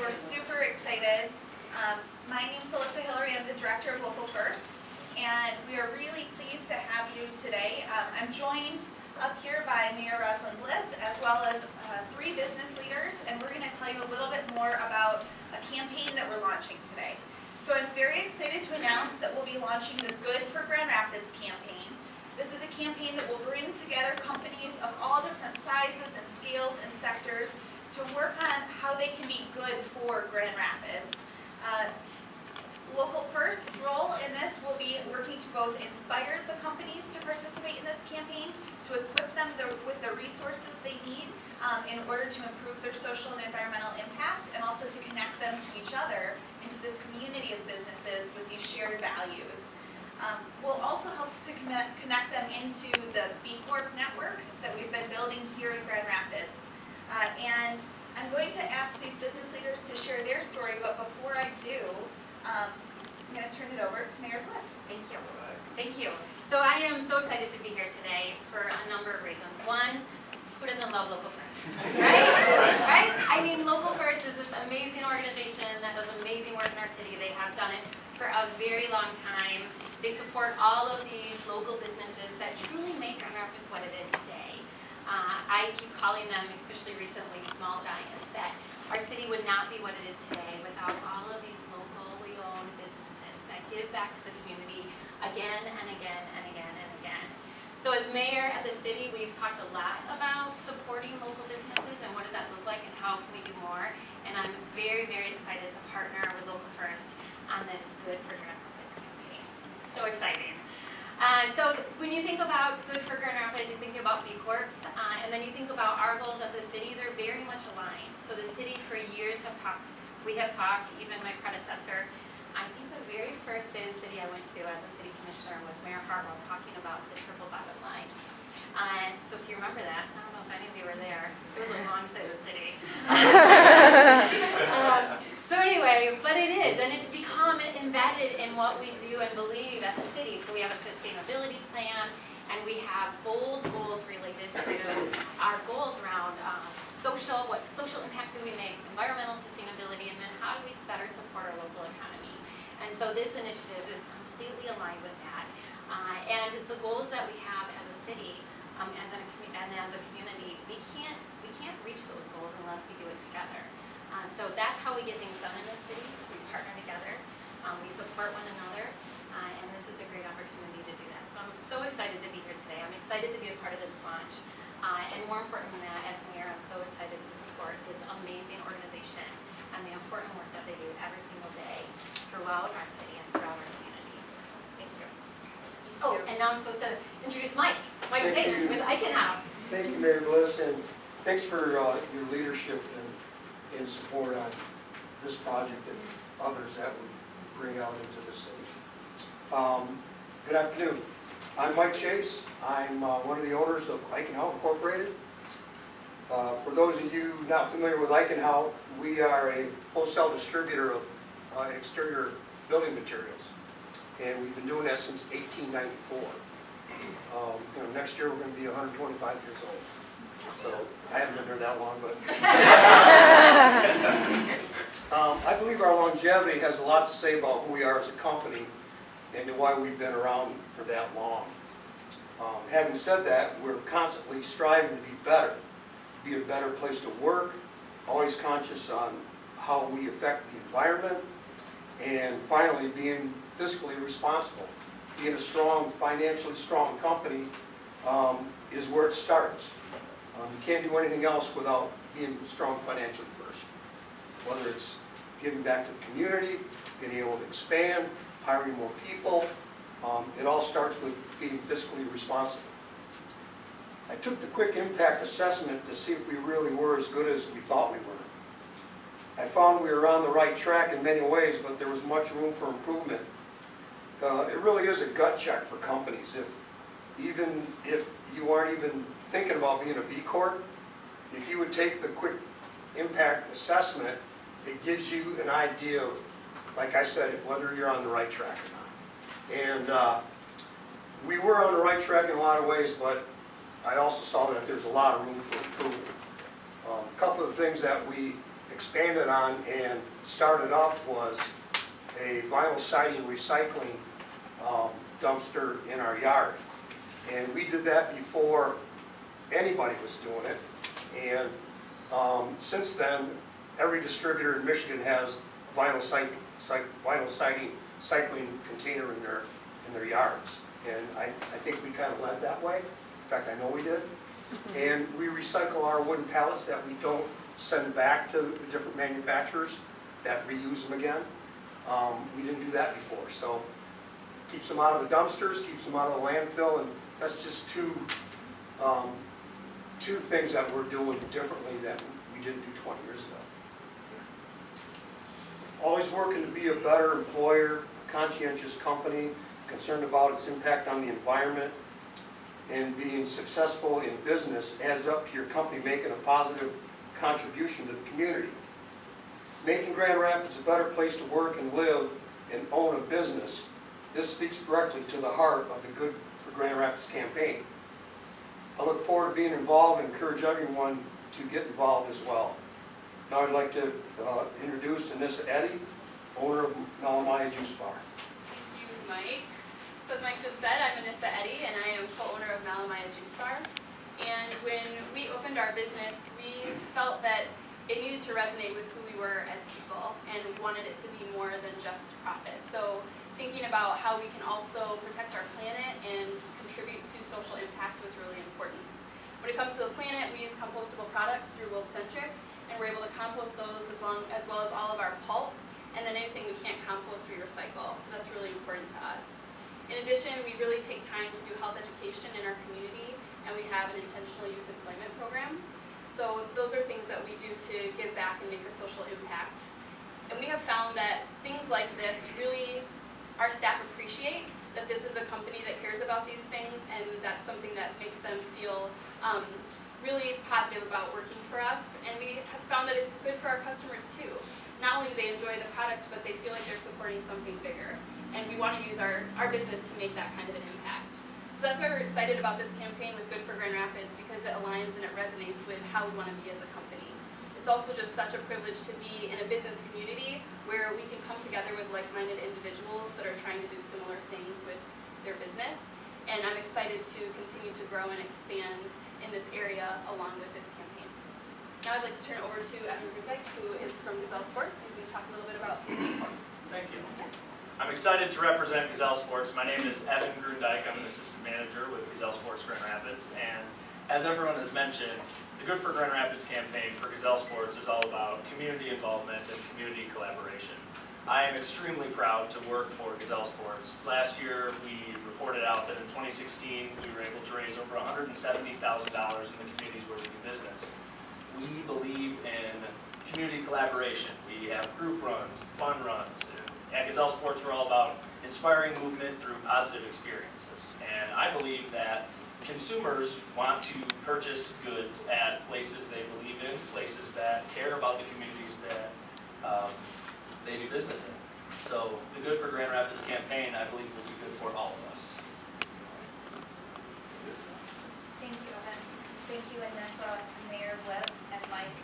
we're super excited. My name's Alyssa Hillary. I'm the director of Local First, and we are really pleased to have you today. I'm joined up here by Mayor Rosalind Bliss, as well as 3 business leaders, and we're going to tell you a little bit more about a campaign that we're launching today. So I'm very excited to announce that we'll be launching the Good for Grand Rapids campaign. This is a campaign that will bring together companies of all different sizes and scales and sectors to work on how they can be good for Grand Rapids. Local First's role in this will be working to both inspire the companies to participate in this campaign, to equip them with the resources they need in order to improve their social and environmental impact, and also to connect them to each other into this community of businesses with these shared values. We'll also help to connect them into the B Corp network that we've been building here in Grand Rapids. And I'm going to ask these business leaders to share their story, but before I do, I'm going to turn it over to Mayor Bliss. Thank you. Thank you. So I am so excited to be here today for a number of reasons. One, who doesn't love Local First? Right? Right? I mean, Local First is this amazing organization that does amazing work in our city. They have done it for a very long time. They support all of these local businesses that truly make Grand Rapids what it is today. I keep calling them, especially recently, small giants, that our city would not be what it is today without all of these locally owned businesses that give back to the community again and again and again and again. So as mayor of the city, we've talked a lot about supporting local businesses and what does that look like and how can we do more. And I'm very, very excited to partner with Local First on this Good for Grand Rapids campaign. So exciting. So when you think about Good for Grand Rapids, you think about B Corps, and then you think about our goals at the city, they're very much aligned. So the city for years we have talked, even my predecessor, I think the very first city I went to as a city commissioner was Mayor Hartwell talking about the triple bottom line. So if you remember that, I don't know if any of you were there, it was a long side of the city. So anyway, but it is, and it's become embedded in what we do and believe at the city. So we have a sustainability plan, and we have bold goals related to our goals around what social impact do we make, environmental sustainability, and then how do we better support our local economy. And so this initiative is completely aligned with that. And the goals that we have as a city, as a community, we can't reach those goals unless we do it together. So that's how we get things done in this city, is we partner together, we support one another, and this is a great opportunity to do that. So I'm so excited to be here today. I'm excited to be a part of this launch. And more important than that, as mayor, I'm so excited to support this amazing organization and the important work that they do every single day throughout our city and throughout our community. So thank you. Oh, and now I'm supposed to introduce Mike Chase with Eichenau. Thank you, Mayor Bliss, and thanks for your leadership and support on this project and others that we bring out into the city. Good afternoon. I'm Mike Chase. I'm one of the owners of Eichenau Incorporated. For those of you not familiar with Eichenau, we are a wholesale distributor of exterior building materials, and we've been doing that since 1894. Next year we're going to be 125 years old. So I haven't been there that long, but I believe our longevity has a lot to say about who we are as a company and why we've been around for that long. Having said that, we're constantly striving to be better, be a better place to work, always conscious on how we affect the environment, and finally being fiscally responsible. Being a strong, financially strong company is where it starts. You can't do anything else without being strong financially first. Whether it's giving back to the community, being able to expand, hiring more people, it all starts with being fiscally responsible. I took the quick impact assessment to see if we really were as good as we thought we were. I found we were on the right track in many ways, but there was much room for improvement. It really is a gut check for companies. Even if you aren't even thinking about being a B Corp, if you would take the quick impact assessment, it gives you an idea of, like I said, whether you're on the right track or not. And we were on the right track in a lot of ways, but I also saw that there's a lot of room for improvement. A couple of the things that we expanded on and started up was a vinyl siding recycling dumpster in our yard. And we did that before anybody was doing it. And since then, every distributor in Michigan has a vinyl siding recycling container in their yards. And I think we kind of led that way. In fact, I know we did. And we recycle our wooden pallets that we don't send back to the different manufacturers that reuse them again. We didn't do that before. So keeps them out of the dumpsters, keeps them out of the landfill, and that's just two things that we're doing differently that we didn't do 20 years ago. Always working to be a better employer, a conscientious company, concerned about its impact on the environment, and being successful in business adds up to your company making a positive contribution to the community. Making Grand Rapids a better place to work and live and own a business, this speaks directly to the heart of the Good for Grand Rapids campaign. I look forward to being involved and encourage everyone to get involved as well. Now I'd like to introduce Anissa Eddy, owner of Malamaya Juice Bar. Thank you, Mike. So as Mike just said, I'm Anissa Eddy, and I am co-owner of Malamaya Juice Bar. And when we opened our business, we felt that it needed to resonate with who we were as people, and we wanted it to be more than just profit. So thinking about how we can also protect our planet and contribute to social impact was really important. When it comes to the planet, we use compostable products through World Centric, and we're able to compost those as well as all of our pulp, and then anything we can't compost, we recycle. So that's really important to us. In addition, we really take time to do health education in our community, and we have an intentional youth employment program. So those are things that we do to give back and make a social impact. And we have found that things like this really, our staff appreciate that this is a company that cares about these things, and that's something that makes them feel really positive about working for us. And we have found that it's good for our customers too. Not only do they enjoy the product, but they feel like they're supporting something bigger. And we want to use our business to make that kind of an impact. So that's why we're excited about this campaign with Good for Grand Rapids, because it aligns and it resonates with how we want to be as a company. It's also just such a privilege to be in a business community where we can come together with like-minded individuals that are trying to do similar things with their business. And I'm excited to continue to grow and expand in this area along with this campaign. Now I'd like to turn it over to Evan Grundyke, who is from Gazelle Sports. He's going to talk a little bit about Thank you. I'm excited to represent Gazelle Sports. My name is Evan Grundyke. I'm an assistant manager with Gazelle Sports Grand Rapids. And as everyone has mentioned, the Good for Grand Rapids campaign for Gazelle Sports is all about community involvement and community collaboration. I am extremely proud to work for Gazelle Sports. Last year, we reported out that in 2016, we were able to raise over $170,000 in the communities where we do business. We believe in community collaboration. We have group runs, fun runs. At Gazelle Sports, we're all about inspiring movement through positive experiences. And I believe that consumers want to purchase goods at places they believe in, places that care about the communities that they do business in. So the Good for Grand Rapids campaign, I believe, will be good for all of us. Thank you, Evan. Thank you, Anissa, Mayor Bliss, and Mike.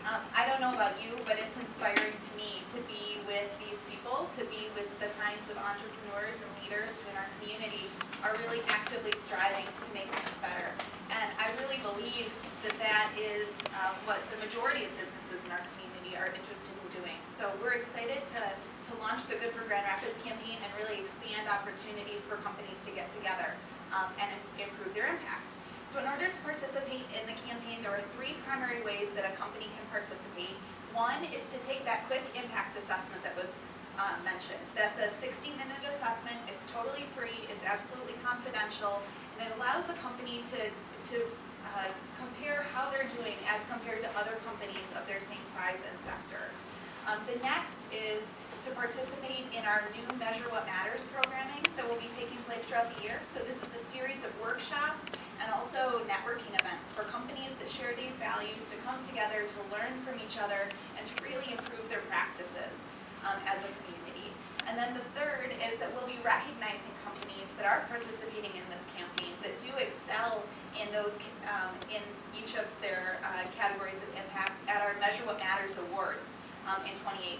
I don't know about you, but it's inspiring to me to be with these people, to be with the kinds of entrepreneurs and leaders who in our community are really actively striving to make things better. And I really believe that that is what the majority of businesses in our community are interested in doing. So we're excited to launch the Good for Grand Rapids campaign and really expand opportunities for companies to get together and improve their impact. So in order to participate in the campaign, there are 3 primary ways that a company can participate. One is to take that quick impact assessment that was mentioned. That's a 60-minute assessment. It's totally free. It's absolutely confidential. And it allows a company to compare how they're doing as compared to other companies of their same size and sector. The next is to participate in our new Measure What Matters programming that will be taking place throughout the year. So this is a series of workshops and also networking events for companies that share these values to come together to learn from each other and to really improve their practices as a community. And then the third is that we'll be recognizing companies that are participating in this campaign that do excel in those, in each of their categories of impact at our Measure What Matters Awards in 2018.